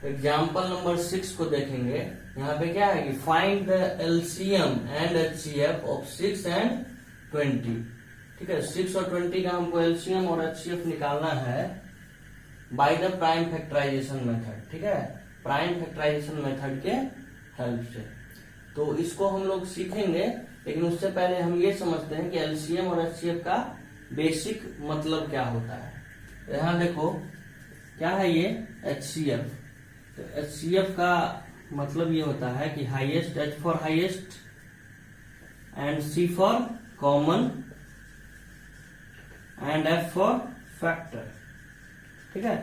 Example number 6 को देखेंगे। यहाँ पे क्या है कि find the LCM and HCF of 6 and 20। ठीक है, 6 और 20 का हमको एलसीएम और एचसीएफ निकालना है by the prime factorization method. ठीक है, प्राइम फैक्टराइजेशन मेथड के हेल्प से। तो इसको हम लोग सीखेंगे, लेकिन उससे पहले हम ये समझते हैं कि एलसीएम और एचसीएफ का बेसिक मतलब क्या होता है। तो यहाँ देखो क्या है ये एचसीएफ। तो एचसीएफ का मतलब ये होता है कि highest, H for highest and C for common and F for factor. ठीक है,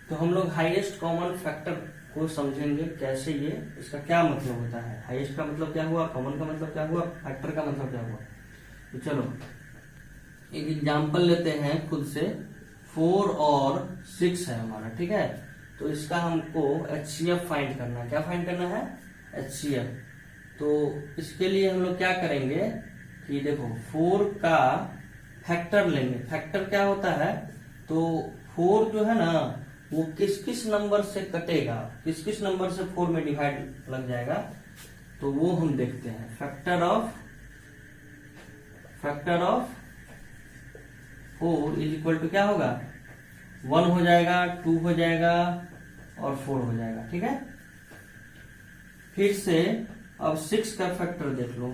तो हम लोग हाईएस्ट कॉमन फैक्टर को समझेंगे कैसे, ये इसका क्या मतलब होता है। हाईएस्ट का मतलब क्या हुआ, कॉमन का मतलब क्या हुआ, फैक्टर का मतलब क्या हुआ। तो चलो एक एग्जांपल लेते हैं खुद से। 4 और 6 है हमारा। ठीक है, तो इसका हमको एचसीएफ फाइंड करना है। क्या फाइंड करना है, एचसीएफ। तो इसके लिए हम लोग क्या करेंगे कि देखो 4 का फैक्टर लेंगे। फैक्टर क्या होता है, तो 4 जो है ना वो किस किस नंबर से कटेगा, किस किस नंबर से 4 में डिवाइड लग जाएगा, तो वो हम देखते हैं। Factor of 4 is equal to क्या होगा, 1 हो जाएगा, 2 हो जाएगा और 4 हो जाएगा। ठीक है, फिर से अब 6 का फैक्टर देख लो,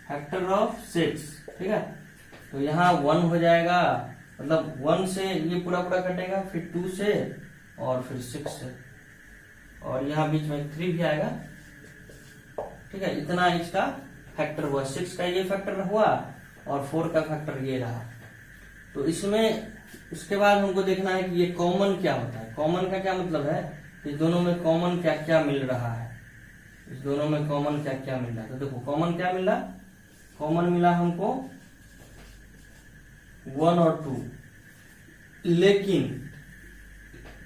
फैक्टर ऑफ 6। ठीक है, तो यहाँ 1 हो जाएगा, मतलब 1 से ये पूरा पूरा कटेगा, फिर 2 से और फिर 6 से, और यहाँ बीच में 3 भी आएगा। ठीक है, इतना इसका फैक्टर हुआ। 6 का ये फैक्टर हुआ और 4 का फैक्टर ये रहा। तो इसमें उसके बाद हमको देखना है कि ये कॉमन क्या होता है। कॉमन का क्या मतलब है, इस दोनों में कॉमन क्या क्या मिल रहा है, इस दोनों में कॉमन क्या क्या मिल रहा है। तो देखो कॉमन क्या मिला, कॉमन मिला हमको 1 और 2, लेकिन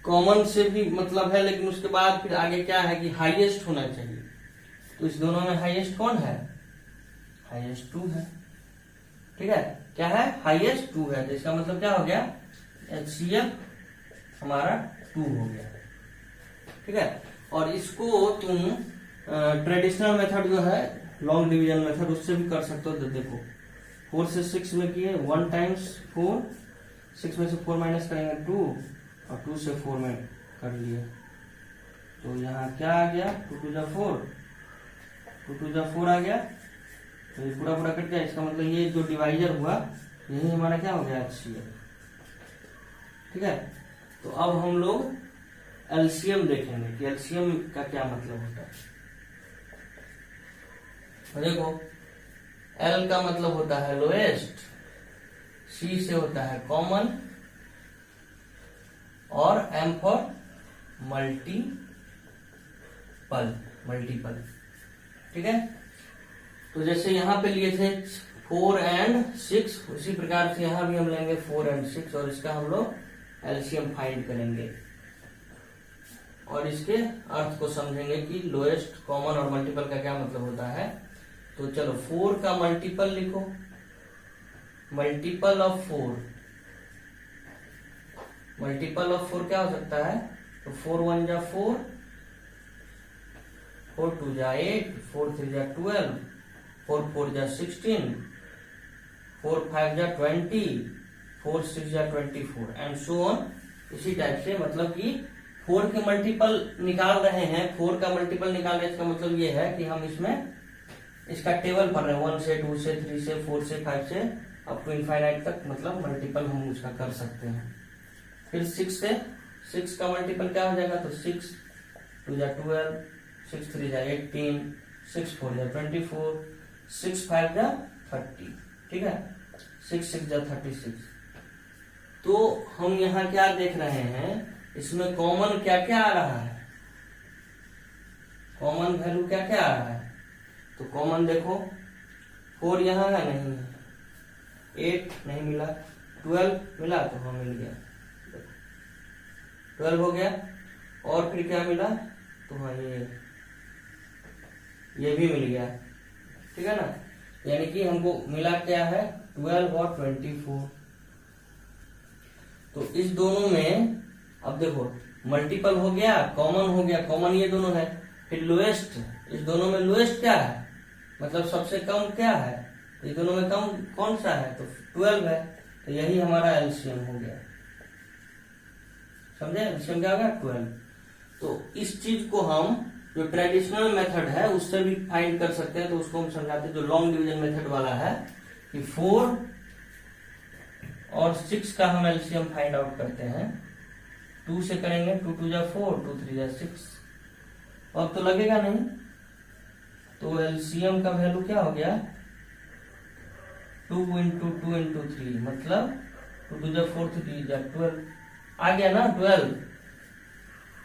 कॉमन से भी मतलब है, लेकिन उसके बाद फिर आगे क्या है कि हाईएस्ट होना चाहिए। तो इस दोनों में हाईएस्ट कौन है, हाईएस्ट 2 है। ठीक है, क्या है, हाईएस्ट 2 है। तो इसका मतलब क्या हो गया, एचसीएफ हमारा 2 हो गया। ठीक है, और इसको तुम ट्रेडिशनल मेथड जो है लॉन्ग डिवीजन मेथड, उससे भी कर सकते हो। तो देखो 4 से 6 में किए, 1 टाइम्स 4, 6 में से 4 माइनस करेंगे 2, और 2 से 4 में कर लिए। तो यहाँ क्या आ गया, 2 टू जा 4, 2 टू जा 4 आ गया। तो ये पूरा पूरा कट गया। इसका मतलब ये जो डिवाइजर हुआ यही हमारा क्या हो गया, एचसीएफ। ठीक है, तो अब हम लोग एलसीएम देखेंगे कि एलसीएम का क्या मतलब होता है। तो देखो एल का मतलब होता है लोएस्ट, सी से होता है कॉमन, और एम फॉर मल्टीपल। ठीक है, तो जैसे यहाँ पे लिए थे 4 एंड 6, उसी प्रकार से यहाँ भी हम लेंगे 4 एंड 6, और इसका हम लोग एलसीएम फाइंड करेंगे और इसके अर्थ को समझेंगे कि लोएस्ट, कॉमन और मल्टीपल का क्या मतलब होता है। तो चलो 4 का मल्टीपल लिखो, मल्टीपल ऑफ 4, मल्टीपल ऑफ 4 क्या हो सकता है, तो 4 1 जा 4, 4 2 जा 8, 4 3 जा 12, 4 4 जा 16, 4 5 जा 20, 4 6 जा 24 एंड सो ऑन। इसी टाइप से मतलब कि 4 के मल्टीपल निकाल रहे हैं, 4 का मल्टीपल निकाल रहे हैं, इसका मतलब ये है कि हम इसमें इसका टेबल पढ़ रहे हैं, 1 से 2 से 3 से 4 से 5 से अप टू इनफाइनाइट तक, मतलब मल्टीपल हम उसका कर सकते हैं। फिर 6 से 6 का मल्टीपल क्या हो जाएगा, तो 6 2 जा 12, 6 3 जा 18, 6 4 जा 24, 6 5 जा 30। ठीक है, 6 6 जा 36। तो हम यहाँ क्या देख रहे हैं, इसमें कॉमन क्या क्या आ रहा है, कॉमन वैल्यू क्या क्या आ रहा है। तो कॉमन देखो 4 यहाँ है, नहीं है, 8 नहीं मिला, 12 मिला, तो हाँ मिल गया, 12 हो गया। और फिर क्या मिला, तो हाँ ये भी मिल गया। ठीक है ना, यानी कि हमको मिला क्या है, 12 और 24। तो इस दोनों में अब देखो मल्टीपल हो गया, कॉमन हो गया, कॉमन ये दोनों है, फिर लोएस्ट, इस दोनों में लोएस्ट क्या है, मतलब सबसे कम क्या है, इस दोनों में कम कौन सा है, तो 12 है, तो यही हमारा एलसीएम हो गया। समझे, एलसीएम क्या हो गया 12। तो इस चीज को हम जो ट्रेडिशनल मेथड है उससे भी फाइंड कर सकते हैं, तो उसको हम समझाते हैं जो लॉन्ग डिवीजन मेथड वाला है कि 4 और 6 का हम एलसीएम फाइंड आउट करते हैं। 2 से करेंगे, 2 2 जा 4, 2 3 जा 6, अब तो लगेगा नहीं, तो एलसीएम का वैल्यू क्या हो गया 2 इंटू 2 इंटू 3, मतलब 2 2 जा 4, 3 जा 12 आ गया ना 12।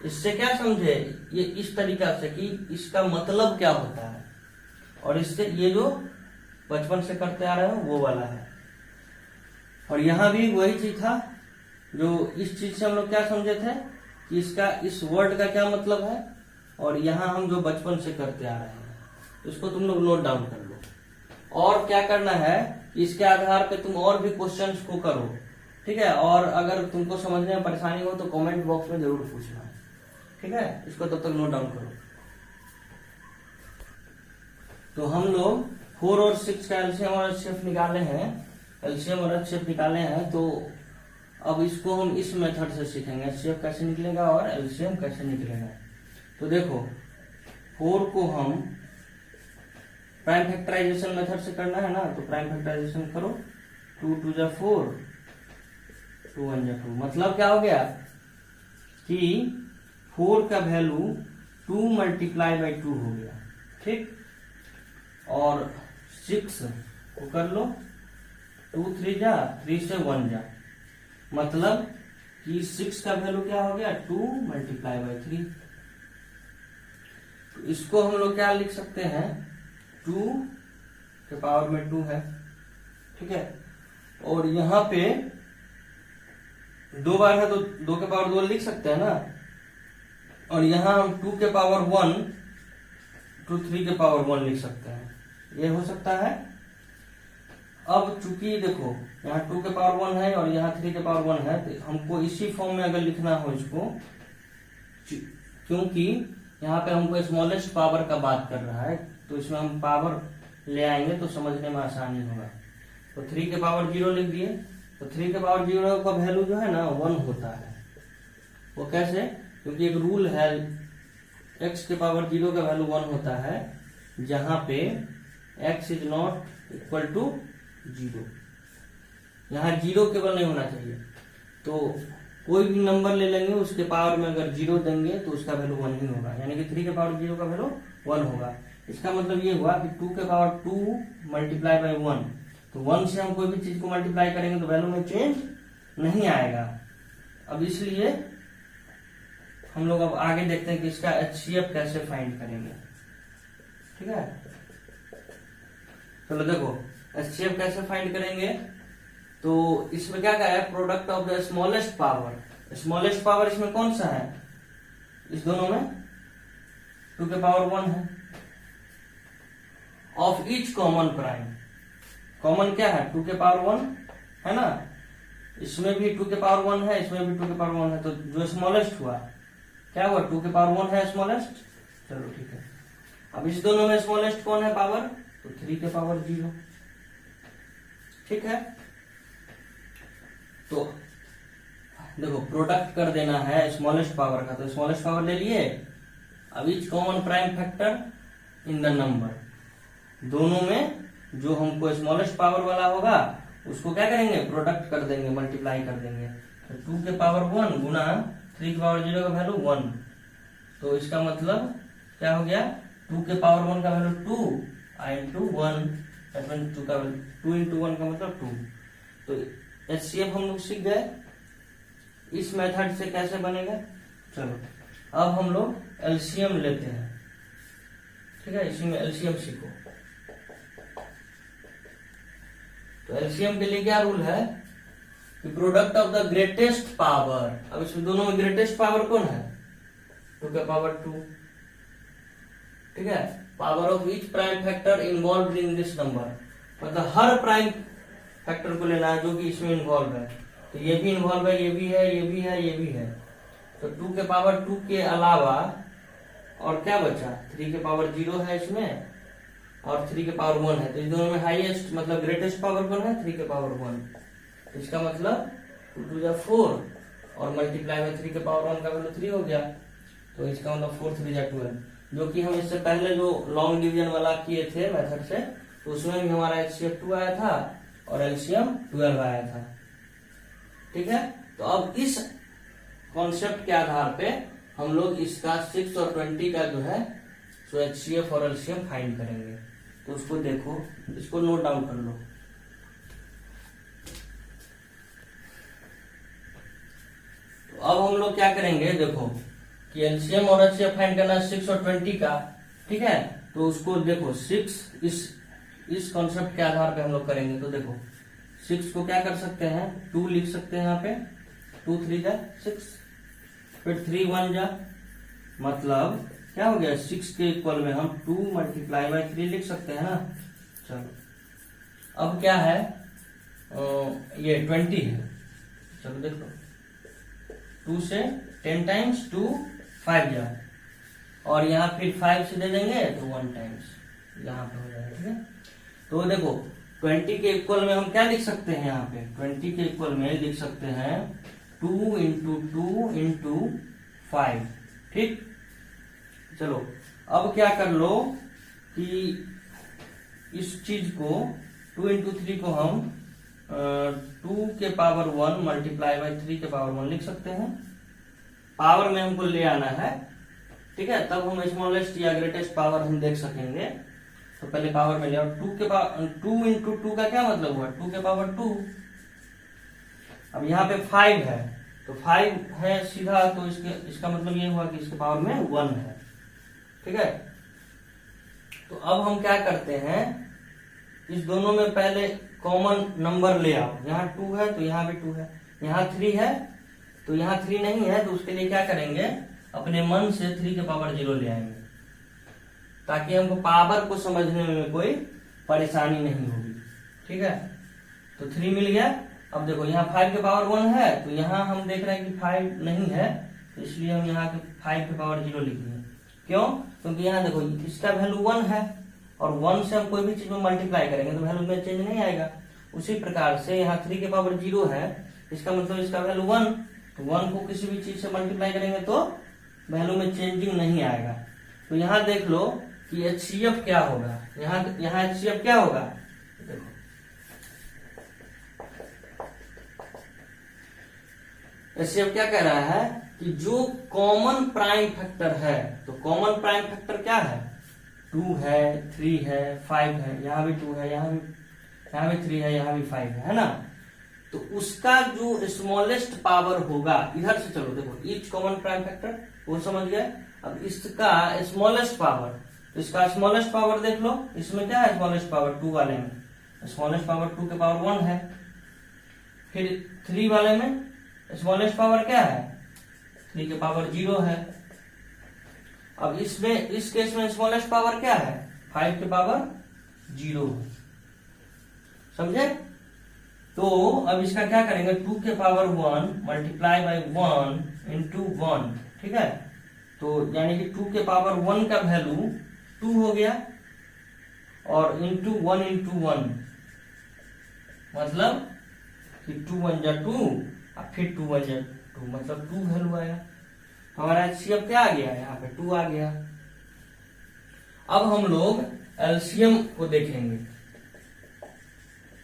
इससे क्या समझे, ये इस तरीका से कि इसका मतलब क्या होता है, और इससे ये जो बचपन से करते आ रहे हो वो वाला है। और यहाँ भी वही चीज था, जो इस चीज से हम लोग क्या समझे थे कि इसका इस वर्ड का क्या मतलब है, और यहाँ हम जो बचपन से करते आ रहे हैं इसको तुम लोग नोट डाउन कर लो। और क्या करना है, इसके आधार पे तुम और भी क्वेश्चंस को करो, ठीक है। और अगर तुमको समझने में परेशानी हो तो कमेंट बॉक्स में जरूर पूछना, ठीक है। इसको तब तक नोट डाउन करो। तो हम लोग 4 और 6 का एलसीएम और एचसीएफ निकाले हैं, एलसीएम और एचसीएफ निकाले हैं। तो अब इसको हम इस मेथड से सीखेंगे, एचसीएफ कैसे निकलेगा और एलसीएम कैसे निकलेगा। तो देखो 4 को हम प्राइम फैक्टराइजेशन मेथड से करना है ना, तो प्राइम फैक्टराइजेशन करो, 2 2 जा 4, 2 1 जा 2, मतलब क्या हो गया कि 4 का वैल्यू 2 मल्टीप्लाई बाई 2 हो गया, ठीक। और 6 को कर लो, 2 3 जा 3 से 1 जा, मतलब कि 6 का वैल्यू क्या हो गया 2 मल्टीप्लाई बाई 3। तो इसको हम लोग क्या लिख सकते हैं, 2 के पावर में 2 है, ठीक है। और यहाँ पे 2 बार है तो 2 के पावर 2 लिख सकते हैं ना, और यहाँ हम 2 के पावर 1 to 3 के पावर 1 लिख सकते हैं, ये हो सकता है। अब चूंकि देखो यहाँ 2 के पावर 1 है और यहाँ 3 के पावर 1 है, तो हमको इसी फॉर्म में अगर लिखना हो इसको, क्योंकि यहाँ पे हमको स्मॉलेस्ट पावर का बात कर रहा है, तो इसमें हम पावर ले आएंगे तो समझने में आसानी होगा। तो 3 के पावर 0 लिख दिए, तो 3 के पावर 0 का वैल्यू जो है ना 1 होता है। वो कैसे, क्योंकि एक रूल है x के पावर 0 का वैल्यू 1 होता है, जहां पे x is not equal to 0। यहाँ 0 केवल नहीं होना चाहिए, तो कोई भी नंबर ले लेंगे उसके पावर में अगर 0 देंगे तो उसका वैल्यू 1 ही होगा, यानी कि 3 के पावर 0 का वैल्यू 1 होगा। इसका मतलब ये हुआ कि 2 के पावर 2 मल्टीप्लाई बाई 1, तो 1 से हम कोई भी चीज को मल्टीप्लाई करेंगे तो वैल्यू में चेंज नहीं आएगा। अब इसलिए हम लोग अब आगे देखते हैं कि इसका एचसीएफ कैसे फाइंड करेंगे, ठीक है। चलो देखो एचसीएफ कैसे फाइंड करेंगे, तो इसमें क्या क्या है, product of the smallest power. Smallest power इसमें कौन सा है, इस दोनों में 2 के पावर 1 है, of each common prime. Common क्या है 2 के पावर 1 है ना, इसमें भी 2 के पावर 1 है, इसमें भी 2 के पावर 1 है, तो जो स्मॉलेस्ट हुआ क्या हुआ 2 के पावर 1 है स्मॉलेस्ट। चलो ठीक है, अब इस दोनों में स्मॉलेस्ट कौन है पावर, तो 3 के पावर 0, ठीक है। तो देखो प्रोडक्ट कर देना है स्मॉलेस्ट पावर का, तो स्मॉलेस्ट पावर ले लिए। अब etch common prime factor in the number, दोनों में जो हमको स्मॉलेस्ट पावर वाला होगा उसको क्या करेंगे, प्रोडक्ट कर देंगे, मल्टीप्लाई कर देंगे। तो 2 के पावर 1 गुना 3 के पावर 0 का वैल्यू 1, तो इसका मतलब क्या हो गया 2 के पावर 1 का वैल्यू 2 इंटू 1, 2 का 2 इंटू 1 का मतलब 2। तो एचसीएफ हम लोग सीख गए, इस मेथड से कैसे बनेगा। चलो अब हम लोग एलसीएम लेते हैं, ठीक है, इसी में एलसीएम सीखो। तो एलसीएम के लिए क्या रूल है कि product of the greatest power, अब इसमें दोनों में ग्रेटेस्ट पावर कौन है 2 के पावर 2, ठीक है। Power of each prime factor involve in this number, मतलब हर प्राइम फैक्टर को लेना है जो कि इसमें इन्वॉल्व है। तो ये भी इन्वॉल्व है, ये भी है, ये भी है, ये भी है, तो 2 के पावर 2 के अलावा और क्या बचा, 3 के पावर 0 है इसमें और 3 के पावर 1 है, तो इन दोनों में हाईएस्ट मतलब ग्रेटेस्ट पावर कौन है, 3 के पावर 1। इसका मतलब 2 2 जा 4 और मल्टीप्लाई में 3 के पावर 1 का वैल्यू 3 हो गया, तो इसका मतलब 4 3 जा 12, जो कि हम इससे पहले जो लॉन्ग डिवीजन वाला किए थे मेथड से, तो उसमें भी हमारा HCF 2 आया था और LCM 12 आया था। ठीक है, तो अब इस कॉन्सेप्ट के आधार पे हम लोग इसका 6 और 20 का जो है सो HCF और LCM फाइंड करेंगे। तो उसको देखो, इसको नोट डाउन कर लो। तो अब हम लोग क्या करेंगे, देखो कि LCM और HCF फाइंड करना है 6 और 20 का। ठीक है, तो उसको देखो 6 इस कॉन्सेप्ट के आधार पे हम लोग करेंगे। तो देखो 6 को क्या कर सकते हैं, 2 लिख सकते हैं यहाँ पे, 2 3 जा 6, फिर 3 1 जा, मतलब क्या हो गया, 6 के इक्वल में हम 2 मल्टीप्लाई बाई 3 लिख सकते हैं ना। चलो अब क्या है, ये 20 है। चलो देखो 2 से 10 टाइम्स 2 5 जा, और यहाँ फिर 5 से दे देंगे तो 1 टाइम्स यहाँ पे हो जाएगा। ठीक है, तो देखो 20 के इक्वल में हम क्या लिख सकते हैं, यहाँ पे 20 के इक्वल में लिख सकते हैं 2 इंटू 2 इंटू 5। ठीक, चलो अब क्या कर लो कि इस चीज को 2 इंटू 3 को हम 2 के पावर 1 मल्टीप्लाई बाई 3 के पावर 1 लिख सकते हैं। पावर में हमको ले आना है। ठीक है, तब हम स्मॉलेस्ट या ग्रेटेस्ट पावर हम देख सकेंगे। तो पहले पावर में ले आओ, 2 के पावर 2 इंटू 2 का क्या मतलब हुआ, 2 के पावर 2। अब यहाँ पे 5 है, तो 5 है सीधा, तो इसका मतलब ये हुआ कि इसके पावर में 1 है। ठीक है, तो अब हम क्या करते हैं, इस दोनों में पहले कॉमन नंबर ले आओ। यहाँ 2 है तो यहाँ भी 2 है, यहाँ 3 है तो यहाँ 3 नहीं है, तो उसके लिए क्या करेंगे, अपने मन से 3 के पावर 0 ले आएंगे, ताकि हमको पावर को समझने में कोई परेशानी नहीं होगी। ठीक है, तो 3 मिल गया। अब देखो यहाँ 5 के पावर 1 है, तो यहाँ हम देख रहे हैं कि 5 नहीं है, तो इसलिए हम यहाँ के 5 के पावर 0 लिखेंगे। क्यों, क्योंकि यहाँ देखो इसका वैल्यू 1 है और 1 से हम कोई भी चीज में मल्टीप्लाई करेंगे तो वैल्यू में चेंज नहीं आएगा। उसी प्रकार से यहाँ 3 के पावर 0 है, इसका मतलब इसका वैल्यू 1, तो 1 को किसी भी चीज से मल्टीप्लाई करेंगे तो वैल्यू में चेंजिंग नहीं आएगा। तो यहाँ देख लो कि HCF क्या होगा, यहाँ HCF क्या होगा, देखो HCF क्या कह रहा है कि जो कॉमन प्राइम फैक्टर है, तो कॉमन प्राइम फैक्टर क्या है, 2 है 3 है 5 है, यहाँ भी 2 है, यहाँ भी 3 है, यहाँ भी 5 है ना। तो उसका जो स्मॉलेस्ट पावर होगा, इधर से चलो देखो ईच कॉमन प्राइम फैक्टर वो समझ गए। अब इसका स्मॉलेस्ट पावर, तो इसका स्मॉलेस्ट पावर देख लो, इसमें क्या है स्मॉलेस्ट पावर, 2 वाले में स्मॉलेस्ट पावर 2 के पावर 1 है, फिर 3 वाले में स्मॉलेस्ट पावर क्या है, 3 के पावर 0 है। अब इसमें इस केस में स्मॉलेस्ट पावर क्या है, 5 के पावर 0 है, समझे। तो अब इसका क्या करेंगे, 2 के पावर 1 मल्टीप्लाई बाई 1 इंटू 1। ठीक है, तो यानी कि 2 के पावर 1 का वैल्यू 2 हो गया, और इंटू 1 इंटू 1 मतलब कि 2 1 जा 2 और फिर 2 1 जा 2, मतलब 2 वैल्यू आया। हमारा HCF क्या आ गया, यहाँ पे 2 आ गया। अब हम लोग LCM को देखेंगे।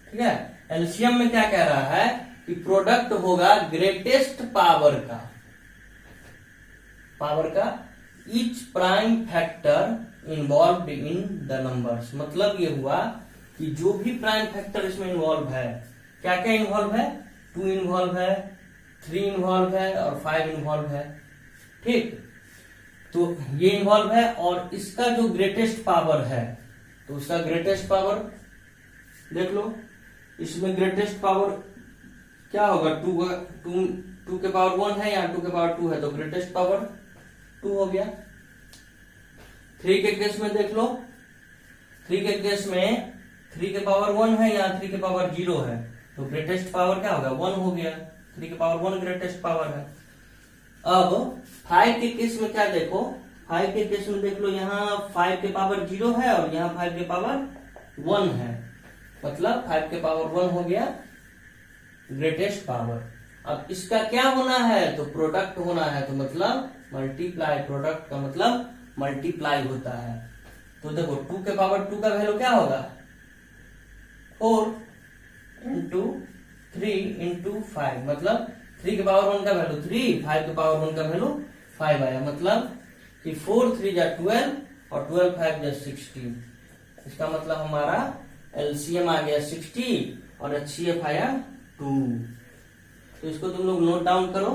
ठीक है, LCM में क्या कह रहा है कि प्रोडक्ट होगा ग्रेटेस्ट पावर का each prime factor involve in the numbers. मतलब ये हुआ कि जो भी प्राइम फैक्टर इसमें इन्वॉल्व है, क्या क्या इन्वॉल्व है, 2 इन्वॉल्व है, 3 इन्वॉल्व है और 5 इन्वॉल्व है। ठीक, तो ये इन्वॉल्व है, और इसका जो ग्रेटेस्ट पावर है, तो उसका ग्रेटेस्ट पावर देख लो। इसमें ग्रेटेस्ट पावर क्या होगा, 2 के पावर 1 है या 2 के पावर 2 है, तो ग्रेटेस्ट पावर 2 हो गया। 3 के केस में देख लो, 3 के केस में 3 के पावर 1 है या 3 के पावर 0 है, तो ग्रेटेस्ट पावर क्या होगा, 1 हो गया। 3 के पावर 1 ग्रेटेस्ट पावर है। अब 5 के केस में क्या देखो, 5 के केस में देख लो, यहाँ 5 के पावर 0 है और यहाँ 5 के पावर 1 है, मतलब 5 के पावर 1 हो गया ग्रेटेस्ट पावर। अब इसका क्या होना है, तो प्रोडक्ट होना है, तो मतलब मल्टीप्लाई, प्रोडक्ट का मतलब मल्टीप्लाई होता है। तो देखो 2 के पावर 2 का वैल्यू क्या होगा, 4 इंटू 3 इंटू 5, मतलब 3 के पावर 1 का वैल्यू 3, 5 के पावर 1 का वैल्यू 5 आया, मतलब कि 4 3 जा 12 और 12 5 जा 16। इसका मतलब हमारा एलसीएम आ गया 60 और एचसीएफ आया 2। तो इसको तुम लोग नोट डाउन करो।